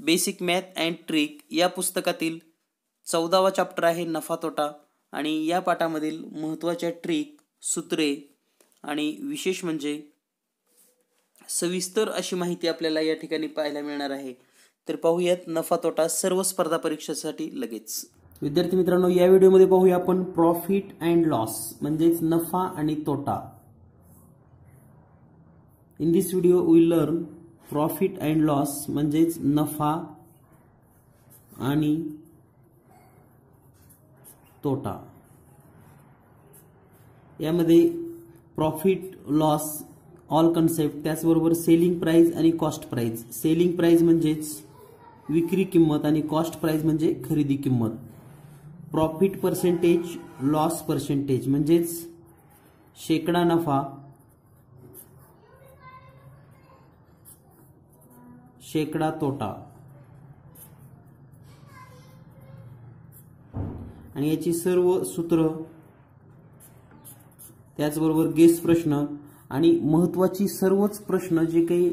Basic math and trick या पुस्तकातील 14वा chapter आहे नफा तोटा आणि या पाठामधील महत्त्वाच्या ट्रिक, सूत्रे आणि विशेष म्हणजे सविस्तर अशी माहिती आपल्याला या ठिकाणी पाहायला मिळणार आहे. तर पाहूयात नफा तोटा सर्व स्पर्धा परीक्षेसाठी लगेच. विद्यार्थी मित्रांनो, या व्हिडिओमध्ये पाहूया आपण प्रॉफिट अँड लॉस म्हणजेच नफा आणि तोटा. In this video we learn profit and loss म्हणजेच नफा आणि तोटा. यामध्ये प्रॉफिट लॉस ऑल कन्सेप्ट, त्याचबरोबर सेलिंग प्राइस आणि कॉस्ट प्राइस. सेलिंग प्राइस म्हणजेच विक्री किंमत आणि कॉस्ट प्राइस म्हणजे खरेदी किंमत. प्रॉफिट पर्सेंटेज, लॉस पर्सेंटेज म्हणजेच शेकडा नफा, शेकडा तोटा. आणि याची सर्व सूत्र, त्याचबरोबर गेस प्रश्न आणि महत्त्वाची सर्वच प्रश्न जे काही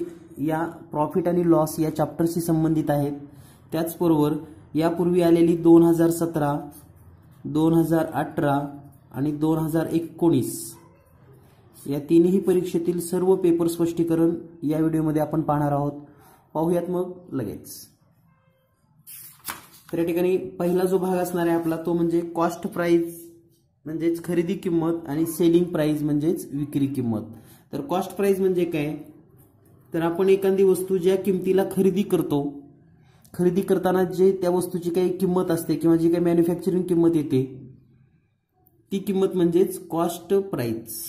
या प्रॉफिट आणि लॉस या चॅप्टरशी संबंधित आहेत. त्याचबरोबर यापूर्वी आलेली 2017, 2018 आणि 2019 या तिन्ही परीक्षेतील सर्व पेपर स्पष्टीकरण या व्हिडिओमध्ये आपण पाहणार आहोत. पाहूयात मग लगेच. तर या ठिकाणी पहिला जो भाग असणार आहे आपला तो म्हणजे कॉस्ट प्राइस म्हणजेच खरेदी किंमत आणि सेलिंग प्राइस म्हणजेच विक्री किंमत. तर कॉस्ट प्राइस म्हणजे काय, तर आपण एखादी वस्तू ज्या किमतीला खरेदी करतो, खरेदी करताना जे त्या वस्तूची काही किंमत असते किंवा जी काही मॅन्युफॅक्चरिंग किंमत येते ती किंमत म्हणजेच कॉस्ट प्राइस.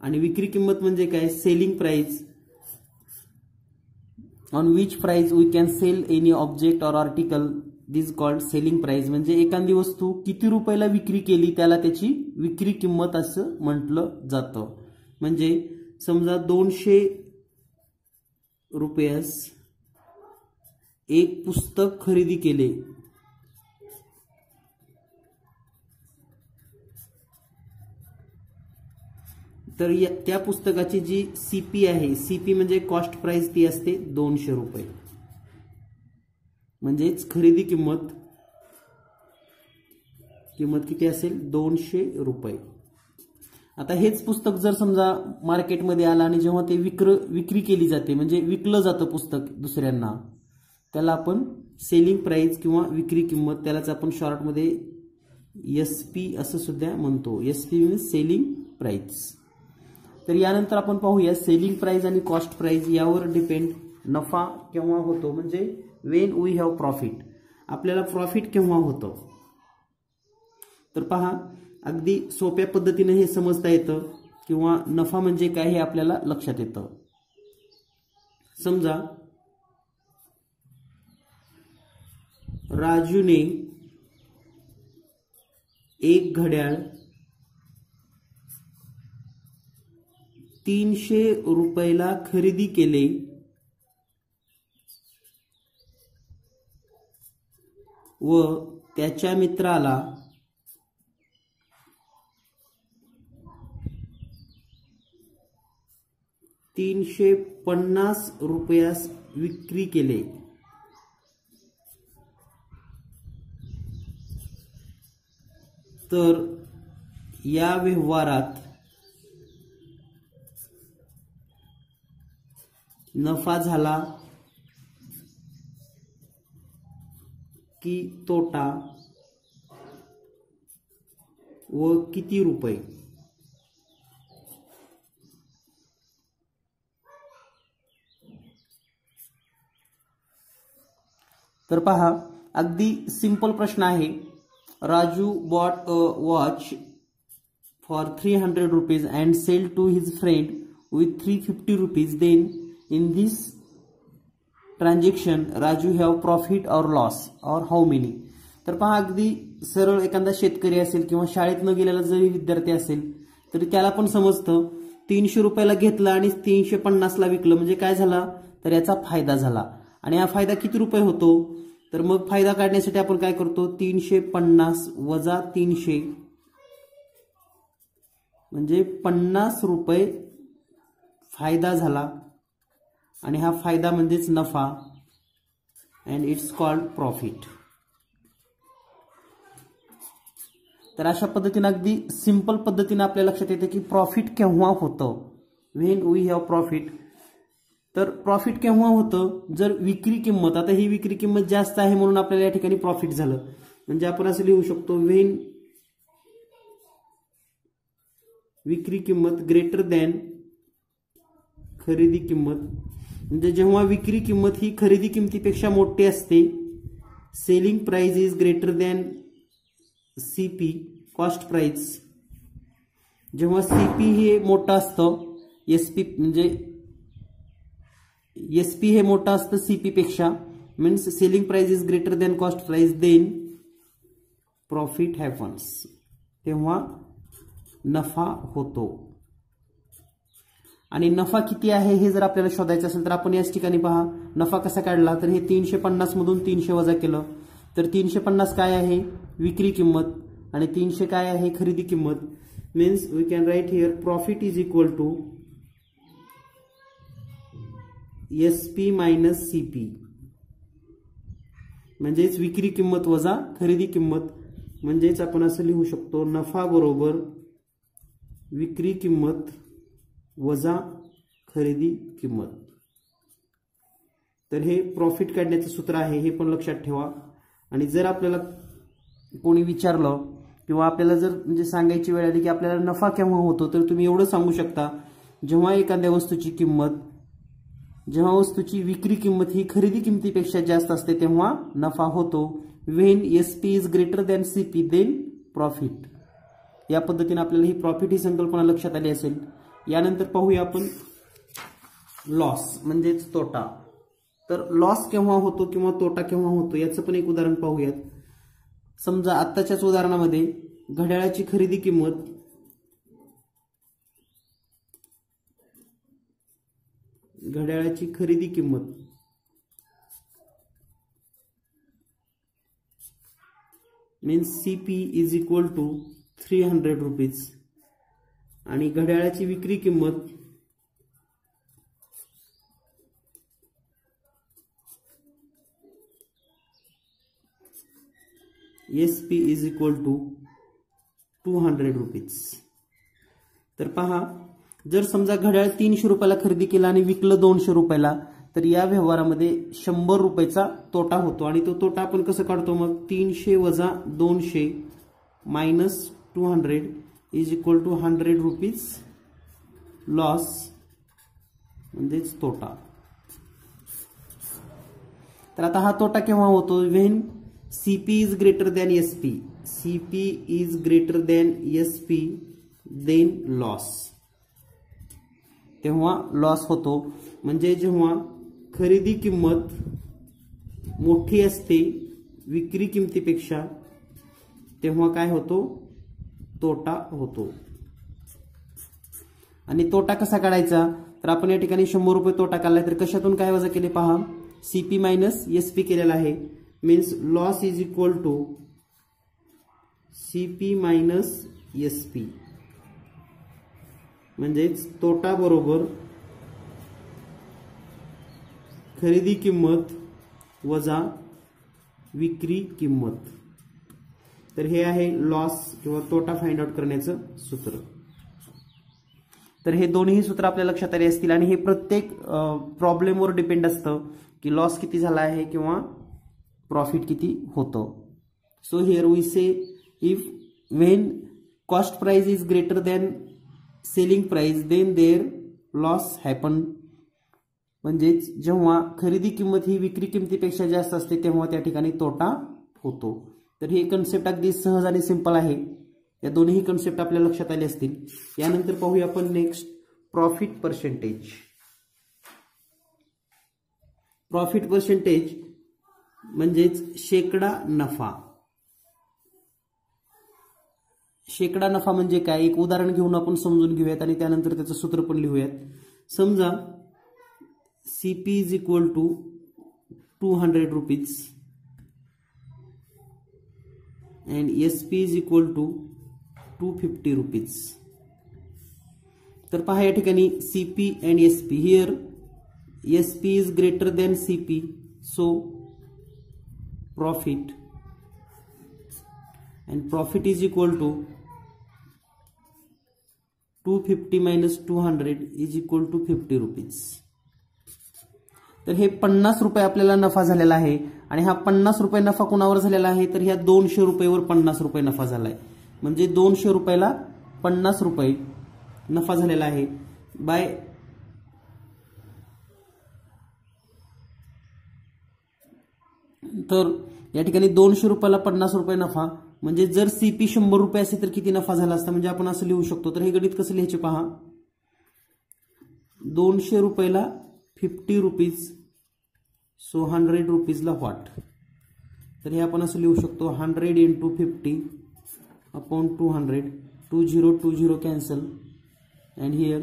आणि विक्री किंमत म्हणजे काय, selling price, on which price we can sell any object or article, this called selling price. म्हणजे एखादी वस्तू किती रुपयाला विक्री केली त्याला त्याची विक्री किंमत असं म्हटलं जातं. म्हणजे समजा 200 रुपयास एक पुस्तक खरेदी केले तर त्या पुस्तकाची जी सीपी आहे, सीपी म्हणजे कॉस्ट प्राइस, ती असते 200 रुपये. म्हणजेच खरेदी किंमत किती असेल, 200 रुपये. आता हेच पुस्तक जर समजा मार्केटमध्ये आलं आणि जेव्हा ते विक्री केली जाते म्हणजे विकलं जातं पुस्तक दुसऱ्यांना, त्याला आपण सेलिंग प्राइस किंवा विक्री किंमत, त्यालाच आपण शॉर्टमध्ये एसपी असं सुद्धा म्हणतो. SP means selling price. तर यानंतर आपण पाहूया सेलिंग प्राइस आणि कॉस्ट प्राइस यावर डिपेंड नफा केव्हा होतो, म्हणजे वेन वी हॅव प्रॉफिट, आपल्याला प्रॉफिट केव्हा होतं. तर पहा, अगदी सोप्या पद्धतीने हे समजता येतं किंवा नफा म्हणजे काय हे आपल्याला लक्षात येतं. समजा राजूने एक घड्याळ 300 रुपयाला खरेदी केले व त्याच्या मित्राला 350 रुपयास विक्री केले. तर या व्यवहारात नफा झाला की तोटा व किती रुपये. तर पहा, अगदी सिंपल प्रश्न आहे. Raju bought a watch for 300 rupees and sell to his friend with 350 rupees. Then in this transaction Raju have profit और लॉस और हाऊ मेनी. तर पहा, अगदी सरळ एखादा शेतकरी असेल किंवा शाळेत न गेलेला जरी विद्यार्थी असेल तरी त्याला पण समजतं 300 रुपयाला घेतलं आणि 350ला विकलं म्हणजे काय झाला, तर याचा फायदा झाला. आणि हा फायदा किती रुपये होतो, तर मग फायदा काढण्यासाठी आपण काय करतो, 350 वजा 300 म्हणजे 50 रुपये फायदा झाला. आणि हा फायदा म्हणजेच नफा. And it's called profit. तर अशा पद्धतीने अगदी सिंपल पद्धतीने आपल्या लक्षात येते की प्रॉफिट केव्हा होतं, व्हेन वी हॅव प्रॉफिट. तर प्रॉफिट केव्हा होतं, जर विक्री किंमत, आता ही विक्री किंमत जास्त आहे म्हणून आपल्याला या ठिकाणी प्रॉफिट झालं. म्हणजे आपण असं लिहू शकतो, व्हेन विक्री किंमत ग्रेटर दॅन खरेदी किंमत. म्हणजे जेव्हा विक्री किंमत ही खरेदी किंमतीपेक्षा मोठी असते, selling price is greater than CP cost price. जेव्हा सीपी हे मोठं असतं, एसपी म्हणजे एसपी हे मोठं असतं सीपी पेक्षा, means selling price is greater than cost price, then profit happens, तेव्हा नफा होतो. आणि नफा किती आहे हे जर आपल्याला शोधायचं असेल तर आपण याच ठिकाणी पहा नफा कसा काढला. तर हे 350 मधून 300 वजा केलं तर 350 काय आहे, विक्री किंमत, आणि 300 काय आहे, खरेदी किंमत. Means we can write here profit is equal to SP minus CP, म्हणजेच विक्री किंमत वजा खरेदी किंमत. म्हणजेच आपण असं लिहू शकतो, नफा बरोबर विक्री किंमत वजा खरेदी किंमत. तर हे प्रॉफिट काढण्याचं सूत्र आहे, हे पण लक्षात ठेवा. आणि जर आपल्याला कोणी विचारलं किंवा आपल्याला जर म्हणजे सांगायची वेळ आली की आपल्याला नफा केव्हा होतो, तर तुम्ही एवढं सांगू शकता, जेव्हा एखाद्या वस्तूची किंमत, जेव्हा वस्तूची विक्री किंमत ही खरेदी किंमतीपेक्षा जास्त असते तेव्हा नफा होतो. When SP is greater than CP then profit. या पद्धतीने आपल्याला ही प्रॉफिट ही संकल्पना लक्षात आली असेल. यानंतर पाहूया आपण लॉस म्हणजेच तोटा. तर लॉस केव्हा होतो किंवा तोटा केव्हा होतो याचं पण एक उदाहरण पाहूयात. समजा आत्ताच्याच उदाहरणामध्ये घड्याळाची खरेदी किंमत means CP is equal to 300 rupees आणि घड्याळाची विक्री किंमत SP is equal to 200 rupees. तर पहा, जर समजा घड्याळ 300 रुपयाला खरेदी केला आणि विकलं 200 रुपयाला, तर या व्यवहारामध्ये 100 रुपयाचा तोटा होतो. आणि तो तोटा आपण कसं काढतो मग, 300 वजा 200 minus 200 is equal to 100 rupees loss, म्हणजेच तोटा. तर आता हा तोटा केव्हा होतो, when CP is greater than SP. CP is greater than SP then loss, तेव्हा लॉस होतो. म्हणजे जेव्हा खरेदी किंमत मोठी असते विक्री किंमतीपेक्षा तेव्हा काय होतो, तोटा होतो. आणि तोटा कसा काढायचा, तर आपण या ठिकाणी 100 रुपये तोटा काढलाय, तर कशातून काय वजा केले पहा, सीपी मायनस एसपी केलेला आहे. Means loss is equal to CP minus SP, म्हणजेच तोटा बरोबर खरेदी किंमत वजा विक्री किंमत. तर हे आहे लॉस किंवा तोटा फाइंड आउट करण्याचं सूत्र. तर हे दोन्ही सूत्र आपल्या लक्षात आले असतील. आणि हे प्रत्येक प्रॉब्लेमवर डिपेंड असतं की लॉस किती झाला आहे किंवा प्रॉफिट किती होतं. So here we say if when cost price is greater than selling price then there loss happen. म्हणजेच जेव्हा खरेदी किंमत ही विक्री किंमतीपेक्षा जास्त असते तेव्हा त्या ठिकाणी तोटा होतो. तर ही कन्सेप्ट अगदी सहज आणि सिंपल आहे. या दोन्ही कन्सेप्ट आपल्या लक्षात आले असतील. यानंतर पाहूया आपण next profit percentage. Profit percentage म्हणजेच शेकडा नफा. शेकडा नफा म्हणजे काय, एक उदाहरण घेऊन आपण समजून घेऊयात आणि त्यानंतर त्याचं सूत्र पण लिहूयात. समजा CP is equal to 200 rupees and SP is equal to 250 rupees. तर पहा या ठिकाणी CP and SP. Here SP is greater than CP, so profit, and profit is equal to 250 minus 200 is equal to 50 rupees. तर हे 50 रुपये आपल्याला नफा झालेला आहे आणि हा 50 रुपये नफा कोणावर झालेला आहे तर ह्या 200 रुपयावर 50 रुपये नफा झालाय. म्हणजे 200 रुपयाला 50 रुपये नफा झालेला आहे बाय तर या ठिकाणी 200 रुपयाला 50 रुपये नफा म्हणजे जर सीपी 100 रुपये असेल तर किती नफा झाला असता म्हणजे आपण असं लिहू शकतो. तर हे गणित कसं लिहायचे पहा. 200 रुपयाला 50 रुपीज सो 100 रुपीजला व्हॉट. तर हे आपण असं लिहू शकतो 100 into 50 upon 200. 20 cancel and here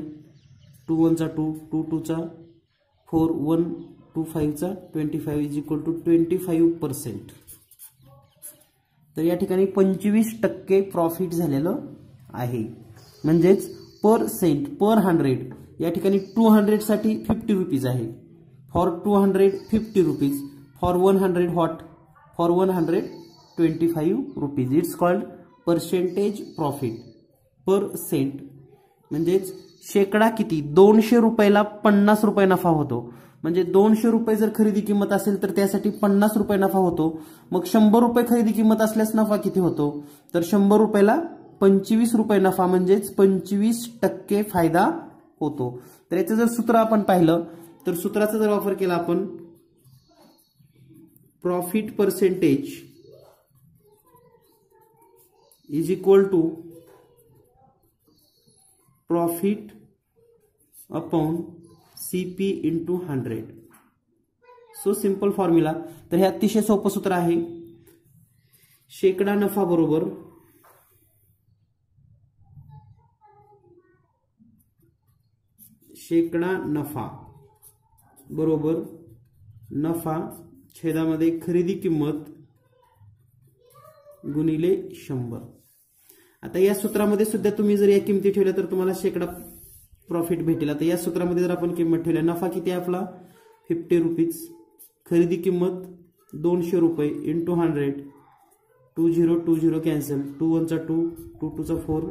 2 1 चा 2 2 2 चा 4 1 2 5 चा 25 इज इक्वल टू 25%. तर या ठिकाणी 25% प्रॉफिट झालेलं आहे. म्हणजेच पर सेंट पर 100 या ठिकाणी 200 साठी 50 रुपीज आहे. For 200 50 rupees, for 100 what, for 100 25 rupees. It's called percentage profit per cent. म्हणजेच शेकडा किती 200 रुपयाला 50 रुपये नफा होतो. म्हणजे 200 रुपये जर खरेदी किंमत असेल तर त्यासाठी 50 रुपये नफा होतो. मग 100 रुपये खरेदी किंमत असल्यास नफा किती होतो तर 100 रुपयाला 25 रुपये नफा म्हणजेच 25% फायदा होतो. तर याचं जर सूत्र आपण पाहिलं तर सूत्राचा जर वापर केला आपण profit percentage is equal to profit upon CP into 100. So simple formula. तर हे अतिशय सोपं सूत्र आहे. शेकडा नफा बरोबर शेकडा नफा बरोबर नफा छेदामध्ये खरेदी किंमत गुणिले 100. आता या सूत्रामध्ये सुद्धा तुम्ही जर या किमती ठेवल्या तर तुम्हाला शेकडा प्रॉफिट भेटेल. आता या सूत्रामध्ये जर आपण किंमत ठेवल्या नफा किती आहे आपला 50 रुपीज, खरेदी किंमत 200 रुपये इंटू 100. 20 कॅन्सल 2 1 चा 2 2 2 चा 4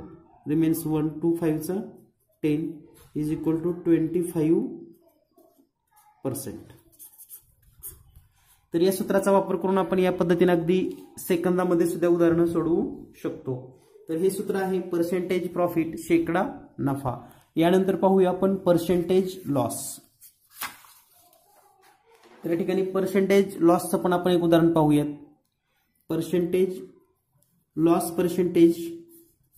रिमेन्स 1 2 5 चा 10 इज इक्वल टू 25%. तर या सूत्राचा वापर करून आपण या पद्धतीने अगदी सेकंदामध्ये सुद्धा उदाहरणं सोडवू शकतो. तर हे सूत्र आहे पर्सेंटेज प्रॉफिट शेकडा नफा. यानंतर पाहूया आपण पर्सेंटेज लॉस. तर या ठिकाणी पर्सेंटेज लॉसचं पण आपण एक उदाहरण पाहूयात. पर्सेंटेज लॉस पर्सेंटेज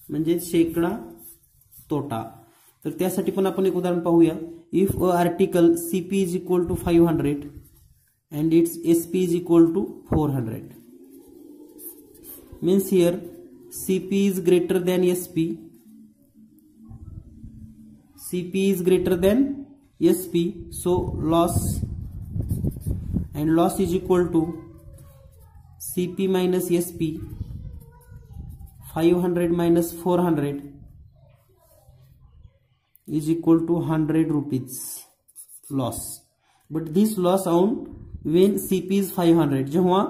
म्हणजे शेकडा तोटा. तर त्यासाठी पण आपण एक उदाहरण पाहूया. If a article CP is equal to 500 and its SP is equal to 400 means here CP is greater than SP. CP is greater than SP, so loss and loss is equal to CP minus SP. 500 minus 400 is equal to 100 rupees loss. But this loss on when CP is 500. जेव्हा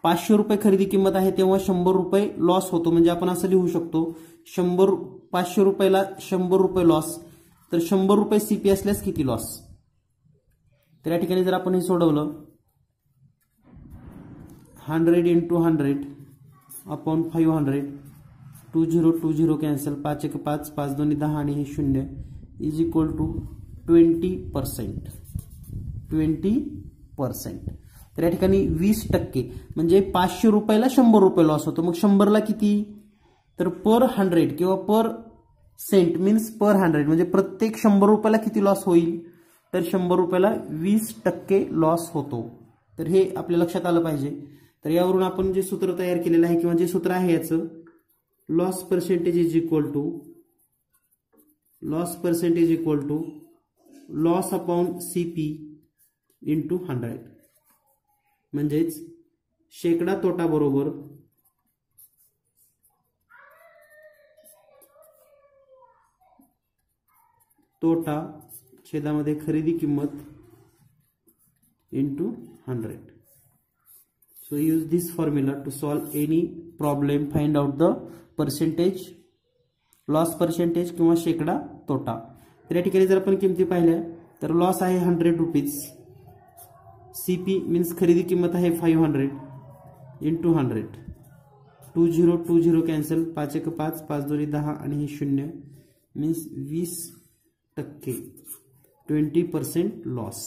500 रुपये खरेदी किंमत आहे तेव्हा 100 रुपये loss होतो. म्हणजे आपण असं लिहू शकतो 500 रुपयाला 100 रुपये लॉस. तर 100 रुपये CP असल्यास किती लॉस. तर या ठिकाणी जर आपण हे सोडवलं 100 इंटू 100 अपॉन 500. 20 कॅन्सल 5 1 5 5 2 10 आणि हे 0 इज इक्वल टू 20%. 20%. तर या ठिकाणी 20% म्हणजे 500 रुपयाला 100 रुपये लॉस होतो. मग 100 ला किती तर पर 100 किंवा पर सेंट मीन्स पर 100 म्हणजे प्रत्येक 100 रुपयाला किती लॉस होईल तर 100 रुपयाला 20% लॉस होतो. तर हे आपल्या लक्षात आलं पाहिजे. तर यावरून आपण जे सूत्र तयार केलेलं आहे किंवा जे सूत्र आहे याचं loss percentage is equal to loss upon CP into 100 म्हणजेच शेकडा तोटा बरोबर तोटा छेदामध्ये खरेदी किंमत into 100. So use this formula to solve any problem. Find out the percentage, loss percentage किंवा शेकडा तोटा. तर या ठिकाणी जर आपण किमती पाहिल्या तर लॉस आहे 100 रुपीज. CP मीन्स खरेदी किंमत आहे 500 इंटू 100. 20 कॅन्सल, 5 1 5, 5 2 10 आणि हे 0 मीन्स 20%, 20% लॉस.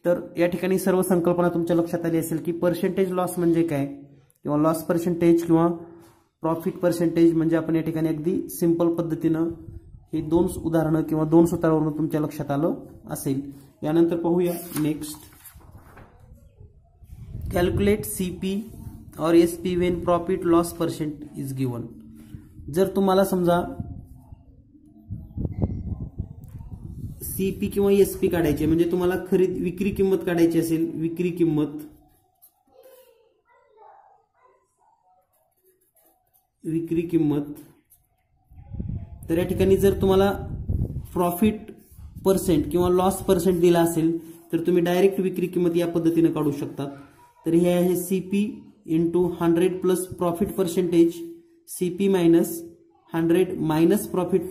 तर या ठिकाणी सर्व संकल्पना तुमच्या लक्षात आली असेल की पर्सेंटेज लॉस म्हणजे काय किंवा लॉस पर्सेंटेज किंवा प्रॉफिट पर्सेंटेज म्हणजे आपण या ठिकाणी अगदी सिंपल पद्धतीनं हे दोन उदाहरणं किंवा दोन सूत्रावरून तुमच्या लक्षात आलं असेल. यानंतर पाहूया नेक्स्ट. कॅल्क्युलेट CP और SP when profit loss percent is given. जर तुम्हाला समजा CP किंवा SP काढायचे म्हणजे तुम्हाला विक्री किंमत काढायची असेल, विक्री किंमत तर या ठिकाणी जर तुम्हाला प्रॉफिट पर्सेंट किंवा लॉस पर्सेंट दिला असेल तर तुम्ही डायरेक्ट विक्री किंमत या पद्धतीने काढू शकता. तर हे आहे CP into 100 plus profit percentage, CP minus 100 minus profit.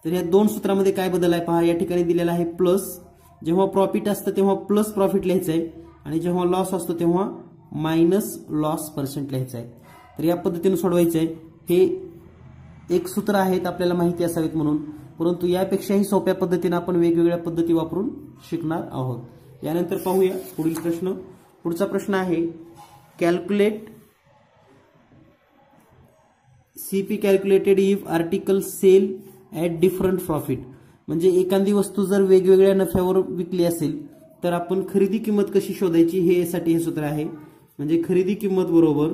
तर या दोन सूत्रामध्ये काय बदल आहे पहा. या ठिकाणी दिलेला आहे प्लस, जेव्हा प्रॉफिट असतं तेव्हा प्लस प्रॉफिट लिहायचं आहे आणि जेव्हा लॉस असतो तेव्हा मायनस लॉस पर्सेंट लिहायचं आहे. तर या पद्धतीने सोडवायचं आहे. हे एक सूत्र आहेत आपल्याला माहिती असावीत म्हणून, परंतु यापेक्षाही सोप्या पद्धतीने आपण वेगवेगळ्या पद्धती वापरून शिकणार आहोत. यानंतर पाहूया पुढील प्रश्न. पुढचा प्रश्न आहे calculate CP calculated if article sell at different profit. म्हणजे एखादी वस्तू जर वेगवेगळ्या नफ्यावर विकली असेल तर आपण खरेदी किंमत कशी शोधायची हे यासाठी हे सूत्र आहे. म्हणजे खरेदी किंमत बरोबर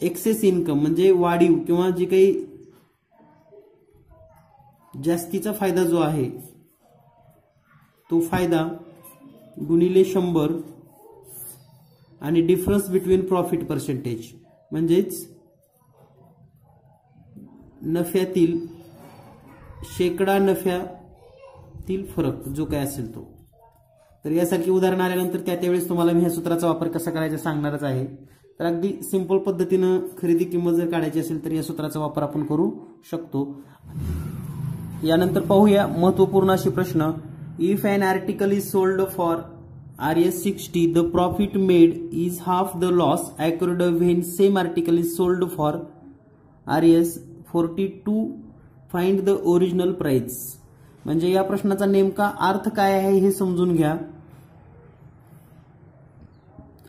एक्सेस इन्कम म्हणजे वाढीव किंवा जे काही जास्तीचा फायदा जो आहे तो फायदा गुणिले 100 आणि डिफरन्स बिटवीन प्रॉफिट पर्सेंटेज म्हणजेच नफ्यातील शेकडा नफ्यातील फरक जो काय असेल तो. तर यासारखी उदाहरण आल्यानंतर त्यावेळेस तुम्हाला मी ह्या सूत्राचा वापर कसा करायचा सांगणारच आहे. तर अगदी सिंपल पद्धतीनं खरेदी किंमत जर काढायची असेल तर या सूत्राचा वापर आपण करू शकतो. यानंतर पाहूया महत्वपूर्ण अशी प्रश्न. If an article is sold for RS 60 the profit made is half the loss occurred when same article is sold for RS 42. Find the original price. म्हणजे या प्रश्नाचा नेमका अर्थ काय आहे हे समजून घ्या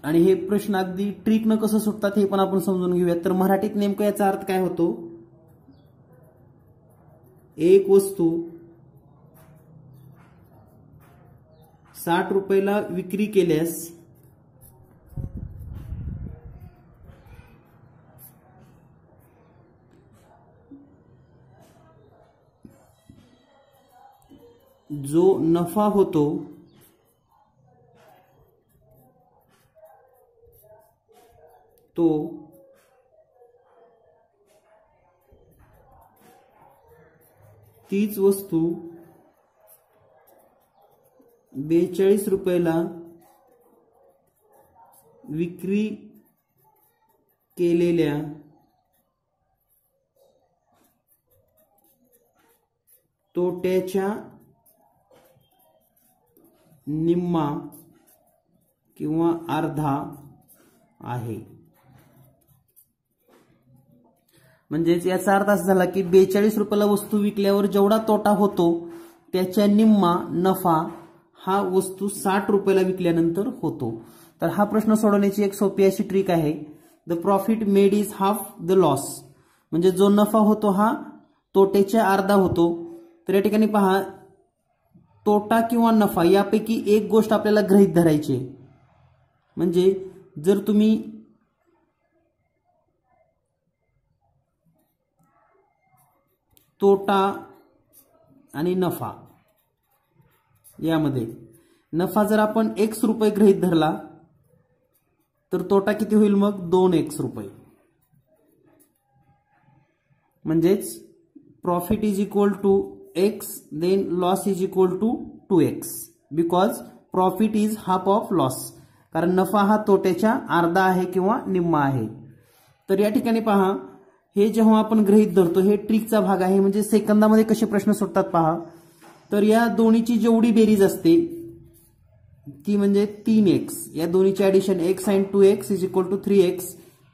आणि हे प्रश्न अगदी ट्रिकनं कसं सुटतात हे पण आपण समजून घेऊया. तर मराठीत नेमका याचा अर्थ काय होतो. एक वस्तू 60 रुपयाला विक्री केल्यास जो नफा होतो तो तीच वस्तू 42 रुपयाला विक्री केलेल्या तोट्याच्या निम्मा किंवा अर्धा आहे. म्हणजेच याचा अर्थ असा झाला की 42 रुपयाला वस्तू विकल्यावर जेवढा तोटा होतो त्याच्या निम्मा नफा हा वस्तू 60 रुपयाला विकल्यानंतर होतो. तर हा प्रश्न सोडवण्याची एक सोपी अशी ट्रिक आहे. The profit made is half the loss. म्हणजे जो नफा होतो हा तोट्याच्या अर्धा होतो. तर या ठिकाणी पहा तोटा किंवा नफा यापैकी एक गोष्ट आपल्याला गृहीत धरायची. म्हणजे जर तुम्ही तोटा आणि नफा यामध्ये नफा जर आपण x रुपये गृहीत धरला तर तोटा किती होईल मग 2x रुपये. म्हणजेच profit is equal to x then loss is equal to 2x because profit is half of loss. कारण नफा हा तोट्याच्या अर्धा आहे किंवा निम्मा आहे. तर या ठिकाणी पहा, हे जेव्हा आपण गृहीत धरतो हे ट्रिकचा भाग आहे. म्हणजे सेकंदामध्ये कसे प्रश्न सुटतात पहा. तर या दोन्हीची जेवढी बेरीज असते ती म्हणजे 3x, या दोन्हीची addition x sin 2x = 3x,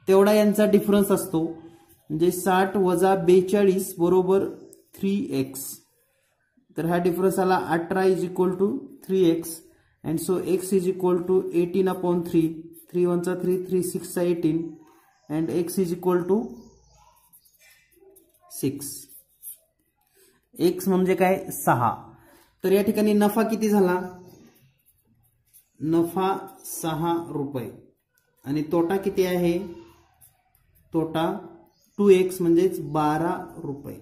तेवढा यांचा डिफरन्स असतो. म्हणजे 60 - 42 = 3x. तर हा डिफरन्स आला 18 = 3x. And so x = 18/3, 3 1 3, 3 6 18, and x = 6. x म्हणजे काय 6. तर या ठिकाणी नफा किती झाला, नफा 6 रुपये आणि तोटा किती आहे, तोटा 2x म्हणजेच 12 रुपये.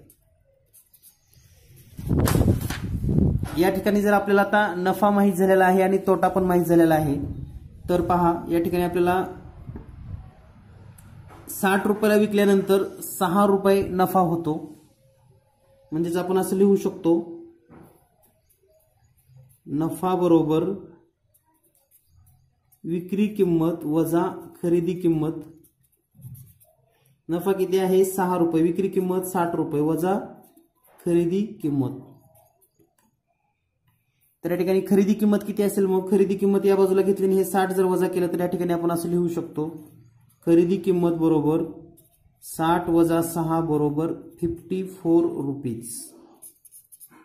या ठिकाणी जर आपल्याला आता नफा माहित झालेला आहे आणि तोटा पण माहित झालेला आहे, तर पहा या ठिकाणी आपल्याला 60 रुपयाला विकल्यानंतर 6 रुपये नफा होतो. म्हणजेच आपण असं लिहू शकतो, नफा बरोबर विक्री किंमत वजा खरेदी किंमत. नफा किती आहे 6 रुपये, विक्री किंमत 60 रुपये वजा खरेदी किंमत. तर या ठिकाणी खरेदी किंमत किती असेल, मग खरेदी किंमत या बाजूला घेतली आणि हे 60 जर वजा केलं तर या ठिकाणी आपण असं लिहू शकतो, खरेदी किंमत बरोबर 60 - 6 = 54 रुपीज,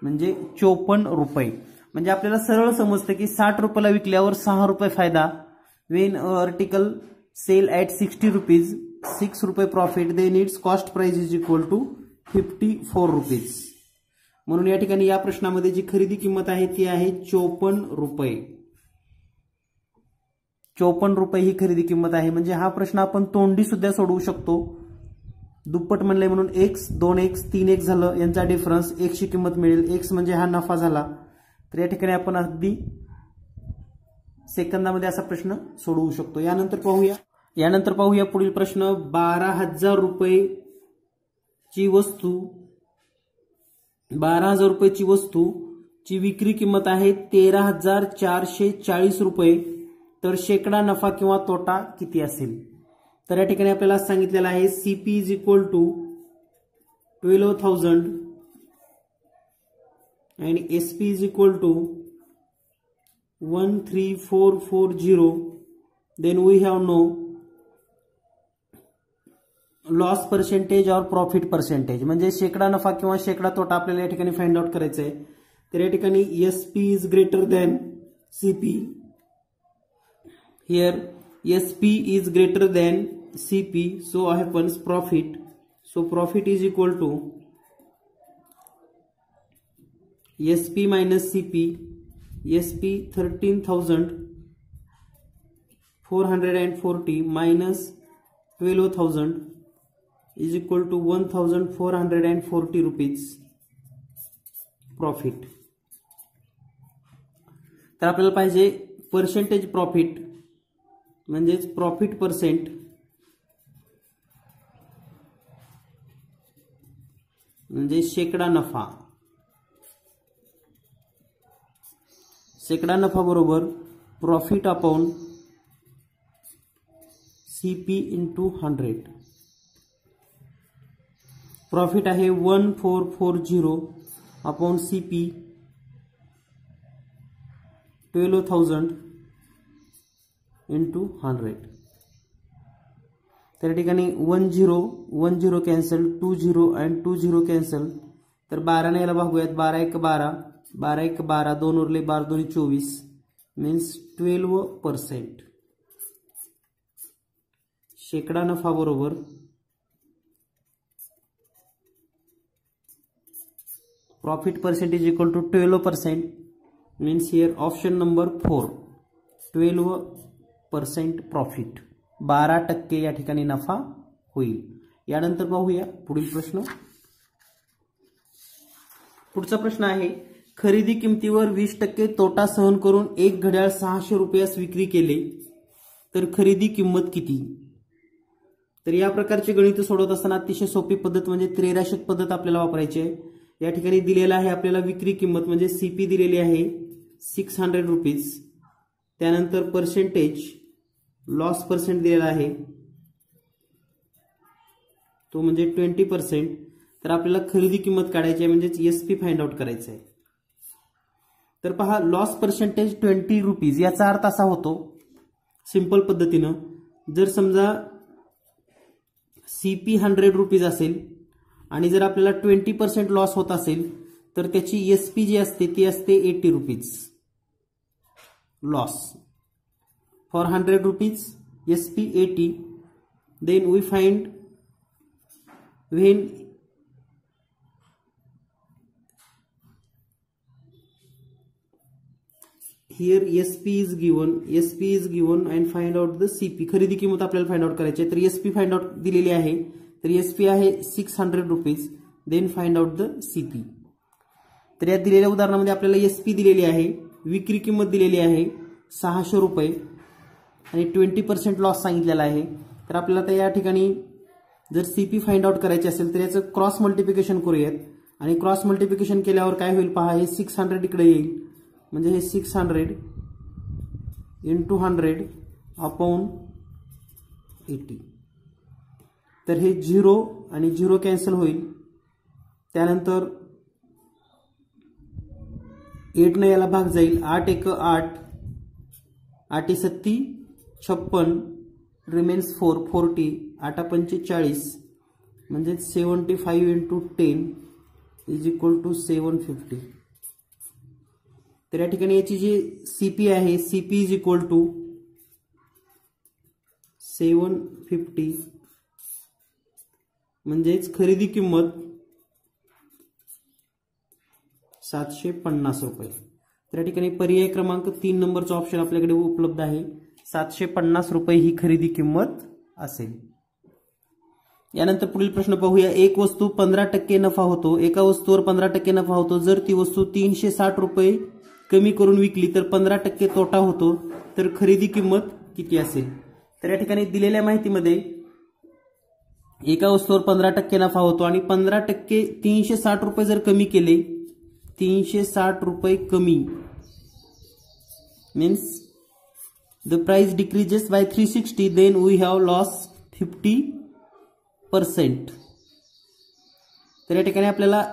म्हणजे 54 रुपये. म्हणजे आपल्याला सरळ समजतं की 60 रुपयाला विकल्यावर 6 रुपये फायदा. When article sell at 60 rupees, 6 रुपये profit, then it's cost price = 54 rupees. म्हणून या ठिकाणी या प्रश्नामध्ये जी खरेदी किंमत आहे ती आहे 54 रुपये. 54 रुपये ही खरेदी किंमत आहे. म्हणजे हा प्रश्न आपण तोंडी सुद्धा सोडवू शकतो. दुप्पट म्हणले म्हणून x, 2x, 3x झालं, यांचा डिफरन्स, x ची किंमत मिळेल. x म्हणजे हा नफा झाला. तर या ठिकाणी आपण अगदी सेकंदामध्ये असा प्रश्न सोडवू शकतो. यानंतर पाहूया पुढील प्रश्न. 12,000 रुपयेची वस्तू, 12,000 रुपयाची वस्तूची विक्री किंमत आहे 13,440 रुपये. तर शेकडा नफा किंवा तोटा किती असेल. तर या ठिकाणी आपल्याला सांगितलेलं आहे CP = 12,000 and SP = 13440. then we have no loss percentage और प्रॉफिट पर्सेंटेज. म्हणजे शेकडा नफा किंवा शेकडा तोटा आपल्याला या ठिकाणी फाइंड आउट करायचं आहे. तर या ठिकाणी SP is greater than CP. Here SP is greater than CP, so happens profit. So profit is equal to SP minus CP. SP 13,440 minus 12,000 is equal to 1,440 rupees profit. तर आपल्याला पाहिजे percentage profit, म्हणजेच profit percent, म्हणजे शेकडा नफा. शेकडा नफा बरोबर profit upon CP × 100. Profit आहे 1440 upon CP 12,000 × 100. तर या ठिकाणी 10 कॅन्सल, 20 अँड 20 कॅन्सल. तर 12 ने याला भागूयात, 12 × 1 = 12, 12 × 1 = 12, 2 उरले 12 × 2 = 24, मीन्स 12%. शेकडा नफा बरोबर profit percentage equal to 12%. Means here option number 4, 12% profit, 12% या ठिकाणी नफा होईल. यानंतर पाहूया पुढील प्रश्न. पुढचा प्रश्न आहे, खरेदी किमतीवर 20% तोटा सहन करून एक घड्याळ 600 रुपयास विक्री केले तर खरेदी किंमत किती. तर या प्रकारचे गणित सोडवत असताना अतिशय सोपी पद्धत म्हणजे त्रैराशिक पद्धत आपल्याला वापरायची आहे. या ठिकाणी दिलेला आहे आपल्याला विक्री किंमत म्हणजे CP दिलेली आहे 600 रुपीज. त्यानंतर पर्सेंटेज लॉस पर्सेंट दिलेला आहे तो म्हणजे 20%. तर आपल्याला खरेदी किंमत काढायची आहे म्हणजे एसपी फाइंड आउट करायचं आहे. तर पहा लॉस पर्सेंटेज 20 रुपीज याचा अर्थ असा होतो सिंपल पद्धतीनं जर समजा सीपी 100 रुपीज असेल आणि जर आपल्याला 20% लॉस होत असेल तर त्याची एसपी जी असते ती असते 80 rupees loss. For 100 rupees SP 80. Then we find when here SP is given and find out the CP. खरेदी किंमत आपल्याला फाइंड आउट करायची आहे. तर SP फाइंड आउट दिलेली आहे. तर SP आहे 600 rupees. Then find out the CP. तर या दिलेल्या उदाहरणामध्ये आपल्याला SP दिलेली आहे, विक्री किंमत दिलेली आहे 600 रुपये आणि 20% लॉस सांगितलेला आहे. तर आपल्याला या ठिकाणी जर सीपी फाइंड आउट करायचे असेल तर याचं क्रॉस मल्टिप्लिकेशन करूयात आणि क्रॉस मल्टिप्लिकेशन केल्यावर काय होईल पहा, हे 600 इकडे येईल म्हणजे हे 600 into 100 अपॉन 80. तर हे 0 आणि 0 कॅन्सल होईल. त्यानंतर 8 ने याला भाग जाईल. 8 1 8, 8 7 56, रिमेन्स 4 40, 8 5 40 म्हणजे 75 into 10 इज इक्वल टू 750. तर या ठिकाणी याची जी सीपी आहे सीपी इज इक्वल टू 750 म्हणजेच खरेदी किंमत 750 रुपये. तर या ठिकाणी पर्याय क्रमांक 3 नंबरचा ऑप्शन आपल्याकडे उपलब्ध आहे. 750 रुपये ही खरेदी किंमत असेल. यानंतर पुढील प्रश्न पाहूया. एक वस्तू 15% नफा होतो, एका वस्तूवर 15% नफा होतो. जर ती वस्तू 360 रुपये कमी करून विकली तर 15% तोटा होतो. तर खरेदी किंमत किती असेल? तर या ठिकाणी दिलेल्या माहितीमध्ये एका वस्तूवर 15% नफा होतो आणि 15% 360 रुपये जर कमी केले, 360 रुपये कमी means the price decreases by 360, then we have lost 50%. तर या ठिकाणी आपल्याला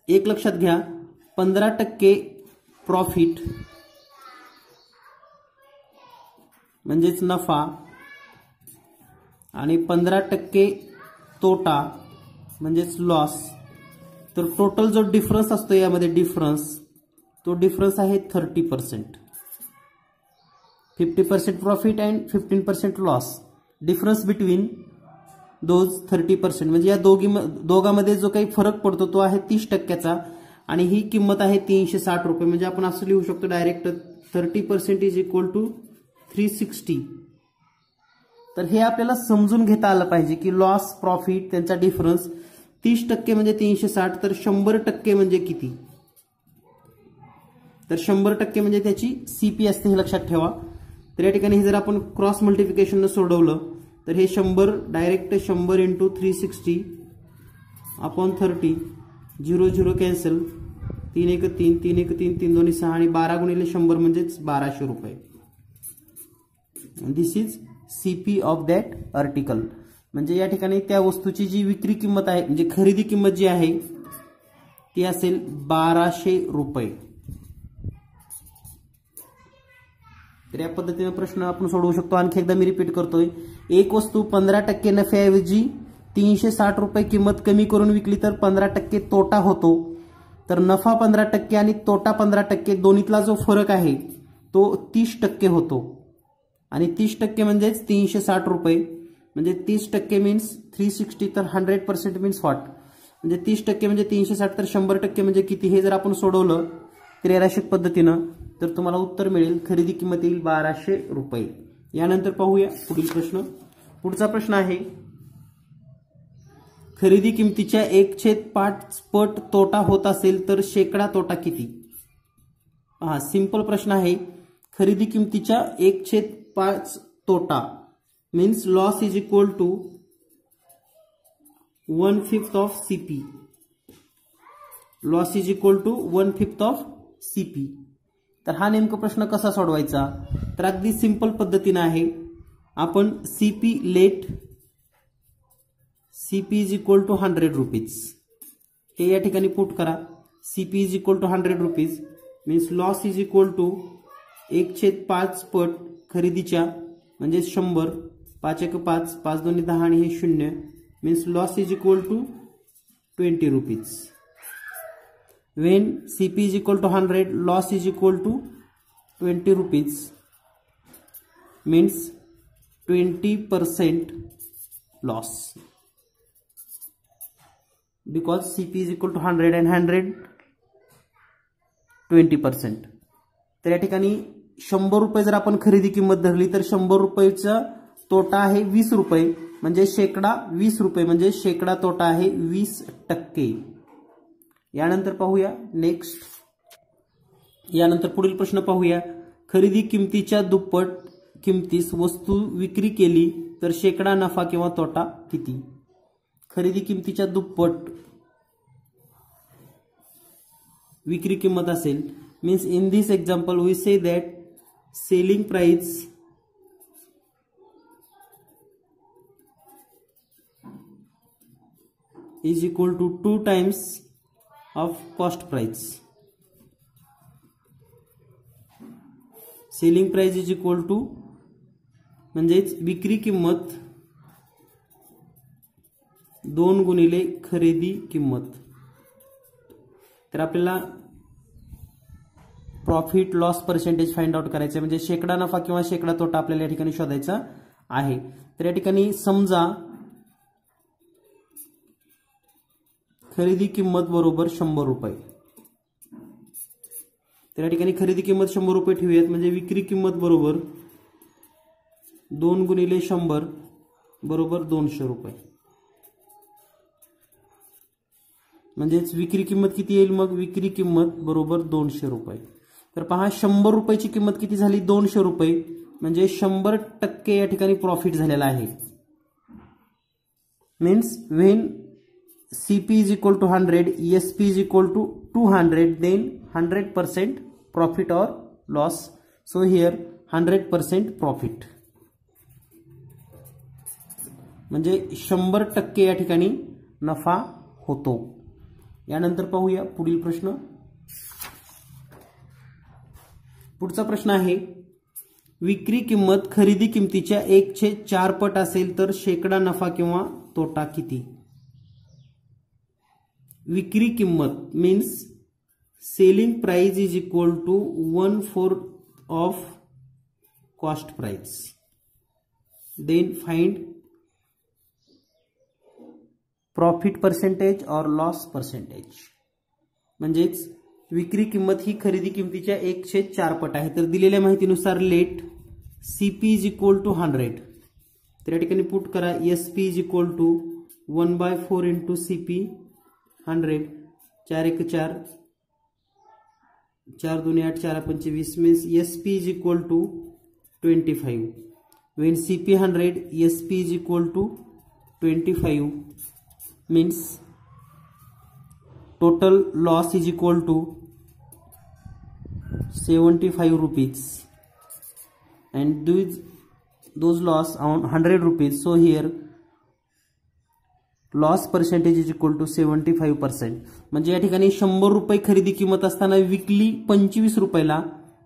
एक लक्षात घ्या, 15% प्रॉफिट म्हणजेच नफा आणि 15% तोटा म्हणजेच लॉस. तर टोटल जो डिफरन्स असतो यामध्ये तो डिफरन्स आहे 30%. 50% profit and 15% loss. Difference between those 30%. म्हणजे या दोघांमध्ये जो काही फरक पडतो तो आहे 30%चा आणि ही किंमत आहे 360 रुपये. म्हणजे आपण असं लिहू शकतो डायरेक्ट 30% इज इक्वल टू 360. तर हे आपल्याला समजून घेता आलं पाहिजे की लॉस प्रॉफिट त्यांचा डिफरन्स 30% म्हणजे 360. तर 100% म्हणजे किती? तर 100% म्हणजे त्याची सीपी असते हे लक्षात ठेवा. तर या ठिकाणी जर आपण क्रॉस मल्टिप्लिकेशन सोडवलं तर हे 100 डायरेक्ट 100 into 360 अपॉन 30, 0 0 कॅन्सल, 3 1 3, 3 1 3, 3 2 6 आणि 12 गुणिले 100 म्हणजेच 1200 रुपये. This is CP of that article. म्हणजे या ठिकाणी त्या वस्तूची जी विक्री किंमत आहे म्हणजे खरेदी किंमत जी आहे ती असेल 1200 रुपये. तर या पद्धतीने प्रश्न आपण सोडवू शकतो. आणखी एकदा मी रिपीट करतोय. एक वस्तू 15% नफ्याऐवजी 360 रुपये किंमत कमी करून विकली तर 15% तोटा होतो. तर नफा 15% आणि तोटा 15% दोन्हीतला जो फरक आहे तो 30% होतो. आणि 30% म्हणजेच 360 रुपये म्हणजे 30% मीन्स 360. तर 100% मीन्स व्हॉट? म्हणजे 30% म्हणजे 360. तर 100% म्हणजे किती? हे जर आपण सोडवलं त्रैराशिक पद्धतीनं तर तुम्हाला उत्तर मिळेल खरेदी किंमत येईल 1200 रुपये. यानंतर पाहूया पुढील प्रश्न. पुढचा प्रश्न आहे खरेदी किमतीच्या 1/5 पट तोटा होत असेल तर शेकडा तोटा किती? हा सिंपल प्रश्न आहे. खरेदी किमतीच्या 1/5 तोटा means loss is equal to 1/5 of CP. Loss is equal to 1/5 of CP. तर हा नेमका प्रश्न कसा सोडवायचा? तर अगदी सिंपल पद्धतीने आहे. आपण CP let CP is equal to 100 rupees हे या ठिकाणी पुट करा. CP is equal to 100 rupees means loss is equal to 1/5 पट खरेदीच्या म्हणजे 100, 5 1 5, 5 2 10 आणि हे 0 means loss is equal to 20 rupees. When CP is equal to 100, loss is equal to 20 rupees means 20% loss because CP is equal to 100 and 100 20%. तर या ठिकाणी 100 रुपये जर आपण खरेदी किंमत धरली तर 100 रुपयाचा तोटा आहे 20 रुपये म्हणजे शेकडा 20 रुपये म्हणजे शेकडा तोटा आहे 20%. यानंतर पाहूया नेक्स्ट. यानंतर पुढील प्रश्न पाहूया. खरेदी किमतीच्या दुप्पट किमतीस वस्तू विक्री केली तर शेकडा नफा किंवा तोटा किती. खरेदी किमतीच्या दुप्पट विक्री किंमत असेल means in this example we say that selling price is equal to 2 times of cost price. Selling price is equal to म्हणजेच विक्री किंमत 2 गुणिले खरेदी किंमत. तर आपल्याला profit loss percentage find out करायचं म्हणजे शेकडा नफा किंवा शेकडा तोटा आपल्याला या ठिकाणी शोधायचा आहे. तर या ठिकाणी समजा खरेदी किंमत बरोबर 100 रुपये. तर या ठिकाणी खरेदी किंमत 100 रुपये ठेवूयात म्हणजे विक्री किंमत बरोबर 2 गुणिले 100 बरोबर 200 रुपये. म्हणजेच विक्री किंमत किती येईल मग विक्री किंमत बरोबर 200 रुपये. तर पहा 100 रुपयाची किंमत किती झाली 200 रुपये म्हणजे 100% या ठिकाणी प्रॉफिट झालेला आहे. Means when CP is equal to 100, SP is equal to 200, then 100% profit or loss. So here 100% profit. म्हणजे 100% या ठिकाणी नफा होतो. यानंतर पाहूया पुढील प्रश्न. पुढचा प्रश्न आहे विक्री किंमत खरेदी किमतीच्या 1/4 पट असेल तर शेकडा नफा किंवा तोटा किती. विक्री किंमत means selling price is equal to 1/4 of cost price. Then find profit percentage और लॉस पर्सेंटेज. म्हणजेच विक्री किंमत ही खरेदी किमतीच्या 1/4 पट आहे. तर दिलेल्या माहितीनुसार let CP is equal to 100. तर या ठिकाणी पुट करा SP is equal to 1/4 into CP 100. 4 1 4, 4 2 8, 4 5 20 means SP is equal to 25. When CP 100, SP is equal to 25 means total loss is equal to 75 rupees and those loss on 100 rupees. So here loss percentage is equal to 75%. म्हणजे या ठिकाणी 100 रुपये खरेदी किंमत असताना विकली 25 रुपयाला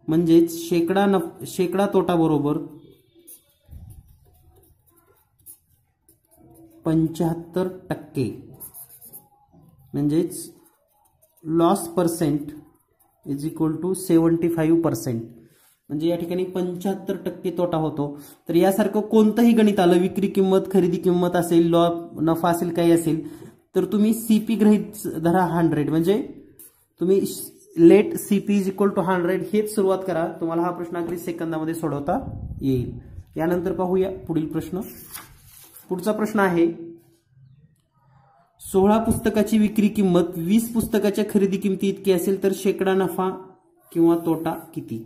म्हणजेच शेकडा तोटा बरोबर 75%. म्हणजेच loss percent is equal to 75%. म्हणजे या ठिकाणी 75% तोटा होतो. तर यासारखं कोणतंही गणित आलं विक्री किंमत खरेदी किंमत असेल नफा असेल काही असेल तर तुम्ही CP गृहीत धरा 100 म्हणजे तुम्ही let CP is equal to 100 हेच सुरुवात करा. तुम्हाला हा प्रश्न अगदी सेकंदामध्ये सोडवता येईल. यानंतर पाहूया पुढील प्रश्न. पुढचा प्रश्न आहे 16 पुस्तकाची विक्री किंमत 20 पुस्तकाच्या खरेदी किमती इतकी असेल तर शेकडा नफा किंवा तोटा किती.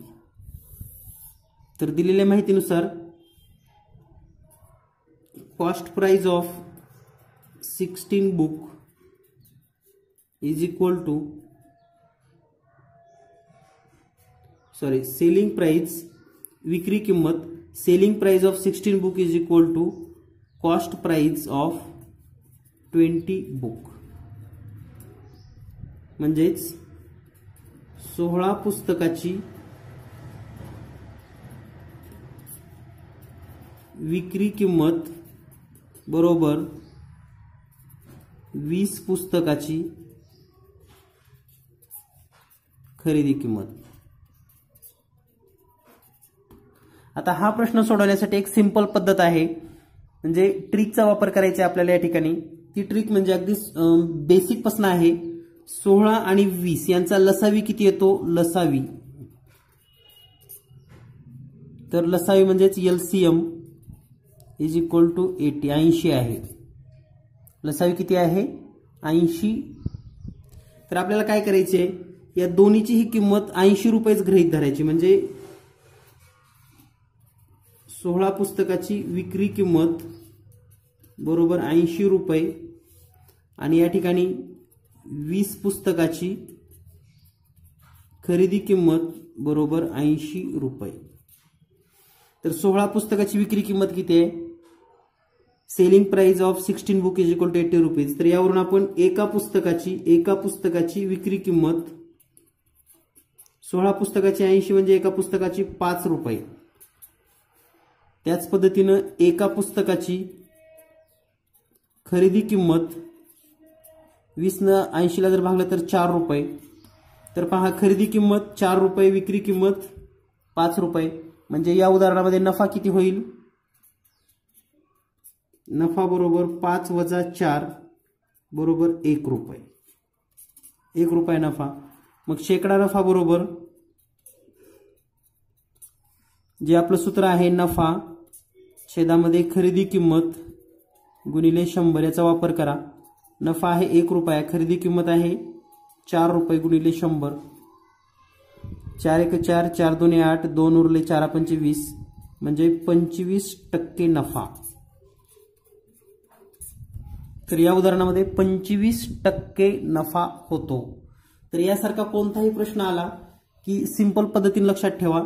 तर दिलेल्या माहितीनुसार cost price of 16 book is equal to selling price विक्री किंमत selling price of 16 book is equal to cost price of 20 book. म्हणजेच 16 पुस्तकाची विक्री किंमत बरोबर 20 पुस्तकाची खरेदी किंमत. आता हा प्रश्न सोडवण्यासाठी एक सिंपल पद्धत आहे, म्हणजे ट्रिकचा वापर करायचा आहे आपल्याला या ठिकाणी. ती ट्रिक म्हणजे अगदी बेसिक पासून आहे. 16 आणि 20 यांचा लसावी किती येतो? लसावी तर लसावी म्हणजेच LCM इज इक्वल टू 80 आहे. लसावी किती आहे? 80. तर आपल्याला काय करायचे, या दोन्हीची ही किंमत 80 रुपयेच गृहीत धरायची. म्हणजे 16 पुस्तकाची विक्री किंमत बरोबर 80 रुपये आणि या ठिकाणी 20 पुस्तकाची खरेदी किंमत बरोबर 80 रुपये. तर 16 पुस्तकाची विक्री किंमत किती आहे? Selling price of 16 book is equal to 80 rupees. तर यावरून आपण एका पुस्तकाची विक्री किंमत 16 पुस्तकाची 80 म्हणजे एका पुस्तकाची 5 रुपये. त्याच पद्धतीनं एका पुस्तकाची खरेदी किंमत 20 ने 80 ला जर भागलं तर 4 रुपये. तर पहा खरेदी किंमत 4 रुपये, विक्री किंमत 5 रुपये. म्हणजे या उदाहरणामध्ये नफा किती होईल? नफा बरोबर 5 वजा 4 बरोबर 1 रुपये. 1 रुपये नफा. मग शेकडा नफा बरोबर जे आपलं सूत्र आहे नफा छेदामध्ये खरेदी किंमत गुणिले 100 याचा वापर करा. नफा आहे 1 रुपया, खरेदी किंमत आहे 4 रुपये गुणिले 100. 4 1 4, 4 2 8, 2 उरले 4 5 20 म्हणजे 25% नफा. तर या उदाहरणामध्ये 25% नफा होतो. तर यासारखा कोणताही प्रश्न आला की सिंपल पद्धतीने लक्षात ठेवा,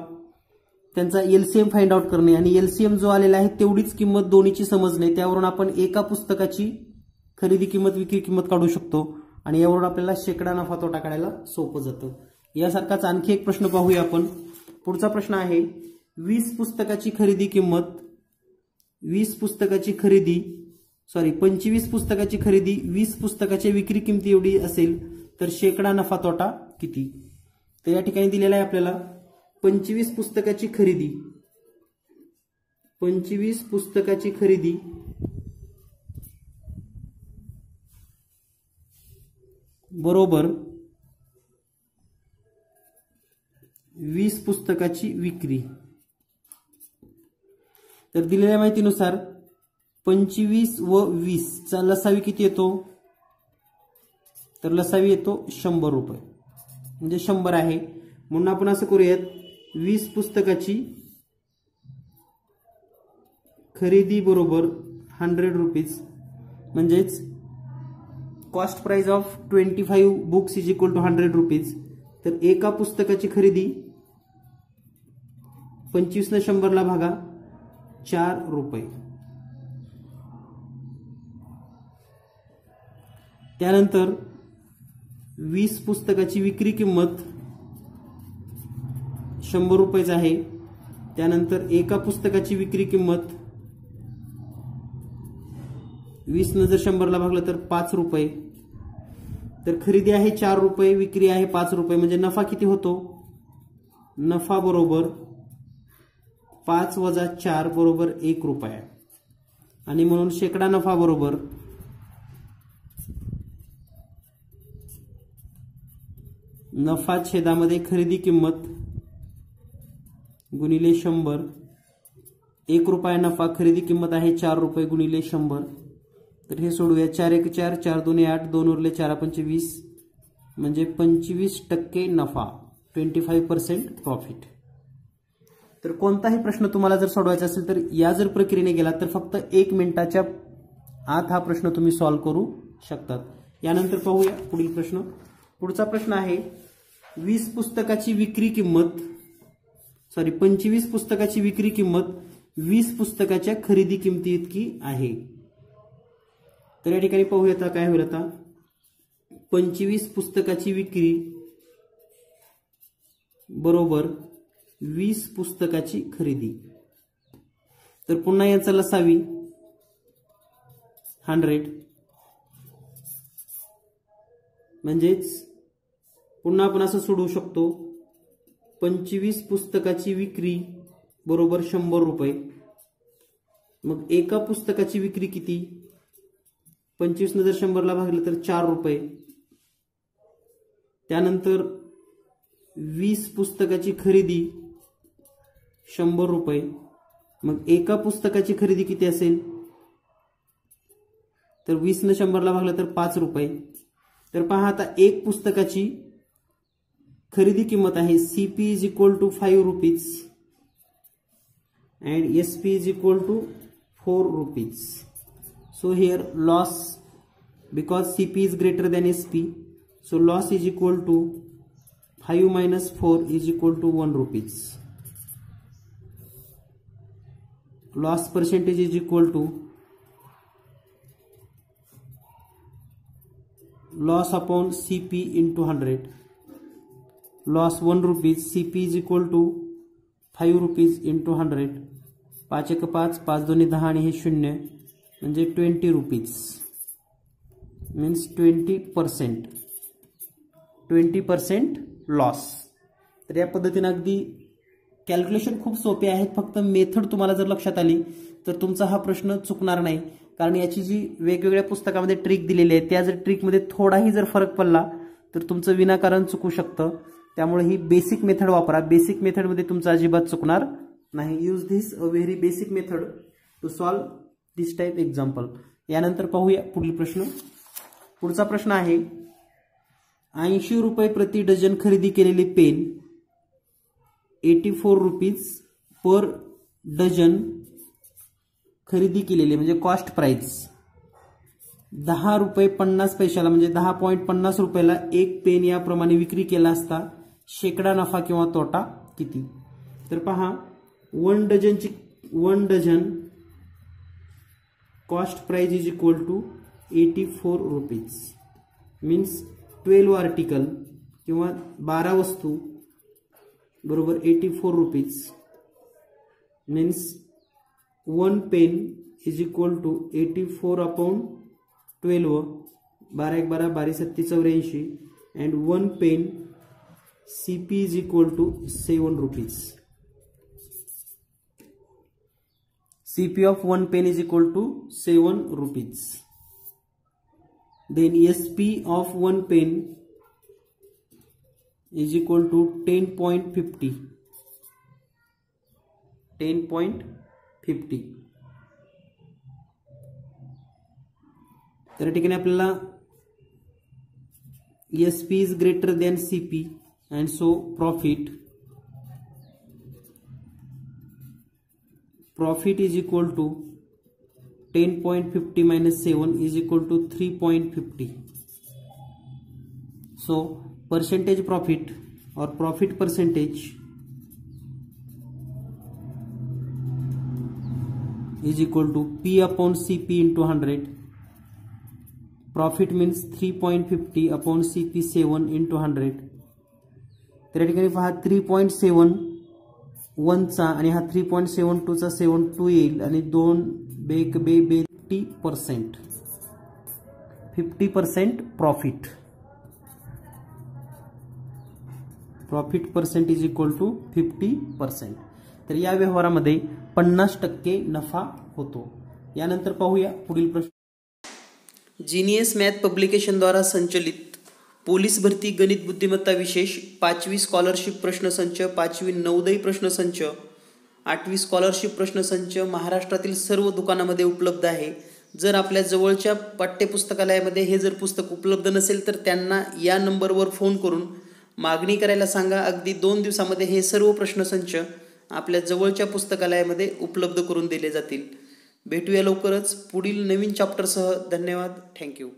त्यांचा LCM फाइंड आउट करणे आणि LCM जो आलेला आहे तेवढीच किंमत दोन्हीची समजणे. त्यावरून आपण एका पुस्तकाची खरेदी किंमत विक्री किंमत काढू शकतो आणि यावरून आपल्याला शेकडा नफा तोटा काढायला सोपं जातं. यासारखाच आणखी एक प्रश्न पाहूया आपण. पुढचा प्रश्न आहे 25 पुस्तकाची खरेदी 20 पुस्तकाच्या विक्री किमती एवढी असेल तर शेकडा नफा तोटा किती? तर या ठिकाणी दिलेला आहे आपल्याला 25 पुस्तकाची खरेदी बरोबर 20 पुस्तकाची विक्री. तर दिलेल्या माहितीनुसार 25 व 20 चा लसावी किती येतो? तर लसावी येतो 100 रुपये, म्हणजे 100 आहे. म्हणून आपण असं करूयात 20 पुस्तकाची खरेदी बरोबर 100 रुपीज. म्हणजेच cost price of 25 books is equal to 100 rupees. तर एका पुस्तकाची खरेदी 25 ने 100 ला भागा 4 रुपये. त्यानंतर 20 पुस्तकाची विक्री किंमत 100 रुपयेच आहे. त्यानंतर एका पुस्तकाची विक्री किंमत 20 ने जर 100 ला भागलं तर 5 रुपये. तर खरेदी आहे 4 रुपये, विक्री आहे 5 रुपये, म्हणजे नफा किती होतो? नफा बरोबर 5 वजा 4 बरोबर 1 रुपया. आणि म्हणून शेकडा नफा बरोबर नफा छेदामध्ये खरेदी किंमत गुणिले 100. 1 रुपया नफा, खरेदी किंमत आहे 4 रुपये गुणिले 100. तर हे सोडूया. 4 1 4, 4 2 8, 2 उरले 4 5 20 म्हणजे 25% नफा, 25% प्रॉफिट. तर कोणताही प्रश्न तुम्हाला जर सोडवायचा असेल तर या जर प्रक्रियेने गेला तर फक्त 1 मिनिटाच्या आत हा प्रश्न तुम्ही सॉल्व्ह करू शकतात. यानंतर पाहूया पुढील प्रश्न. पुढचा प्रश्न आहे 25 पुस्तकाची विक्री किंमत 20 पुस्तकाच्या खरेदी किमती इतकी आहे. तर या ठिकाणी पाहूया आता काय होईल. आता 25 पुस्तकाची विक्री बरोबर 20 पुस्तकाची खरेदी. तर पुन्हा यांचा लसावी 100, म्हणजेच पुन्हा आपण असं सोडवू शकतो 25 पुस्तकाची विक्री बरोबर 100 रुपये. मग एका पुस्तकाची विक्री किती, 25 ने जर 100 ला भागलं तर 4 रुपये. त्यानंतर 20 पुस्तकाची खरेदी 100 रुपये. मग एका पुस्तकाची खरेदी किती असेल, तर 20 ने 100 ला भागलं तर 5 रुपये. तर पहा आता एक पुस्तकाची खरेदी किंमत आहे CP is equal to 5 rupees and SP is equal to 4 rupees. So here loss, because CP is greater than SP, so loss is equal to 5 minus 4 is equal to 1 rupees. Loss percentage is equal to loss upon CP into 100. Loss 1 rupees, CP is equal to 5 rupees into 100. 5 एक 5, 5 दोन्ही 10 आणि हे 0 म्हणजे 20 rupees, means 20% loss. तर या पद्धतीने अगदी calculation खूप सोपे आहेत. फक्त मेथड तुम्हाला जर लक्षात आली तर तुमचा हा प्रश्न चुकणार नाही. कारण याची जी वेगवेगळ्या पुस्तकामध्ये ट्रिक दिलेली आहे त्या जर ट्रिकमध्ये थोडाही जर फरक पडला तर तुमचं विनाकारण चुकू शकतं. त्यामुळे ही बेसिक मेथड वापरा. बेसिक मेथडमध्ये तुमचं अजिबात चुकणार नाही. Use this a very basic method to solve this type example. यानंतर पाहूया पुढील प्रश्न. पुढचा प्रश्न आहे 80 रुपये प्रति डझन खरेदी केलेले पेन 84 रुपीज पर डझन खरेदी केलेले, म्हणजे कॉस्ट प्राइस 10 रुपये 50 पैशाला म्हणजे 10.50 रुपयाला एक पेन याप्रमाणे विक्री केला असता शेकडा नफा किंवा तोटा किती. तर पहा 1 dozen cost price is equal to 84 rupees, means 12 article किंवा 12 वस्तू बरोबर 84 rupees, means 1 pen is equal to 84 upon 12, 12 एक 12, 12 7 84, and 1 pen CP is equal to 7 rupees. CP of 1 pen is equal to 7 rupees. Then SP of 1 pen is equal to 10.50. 10.50. तर ठिकाणी आपल्याला SP is greater than CP and so profit is equal to 10.50 minus 7 is equal to 3.50. So percentage profit or profit percentage is equal to P upon CP into 100. Profit means 3.50 upon CP 7 into 100. तर या ठिकाणी पहा 3.71 चा आणि हा 3.72 चा 72 येईल आणि 2 बेक बे 50% profit. Profit percent is equal to 50%. तर या व्यवहारामध्ये 50% नफा होतो. यानंतर पाहूया पुढील प्रश्न. जीनियस मॅथ पब्लिकेशन द्वारा संचलित पोलीस भरती गणित बुद्धिमत्ता विशेष 5वी स्कॉलरशिप प्रश्नसंच, 5वी नवोदय प्रश्नसंच, 8वी स्कॉलरशिप प्रश्नसंच महाराष्ट्रातील सर्व दुकानामध्ये उपलब्ध आहे. जर आपल्या जवळच्या पाठ्यपुस्तकालयामध्ये हे जर पुस्तक उपलब्ध नसेल तर त्यांना या नंबरवर फोन करून मागणी करायला सांगा. अगदी 2 दिवसामध्ये हे सर्व प्रश्नसंच आपल्या जवळच्या पुस्तकालयामध्ये उपलब्ध करून दिले जातील. भेटूया लवकरच पुढील नवीन चॅप्टरसह. धन्यवाद. थँक्यू.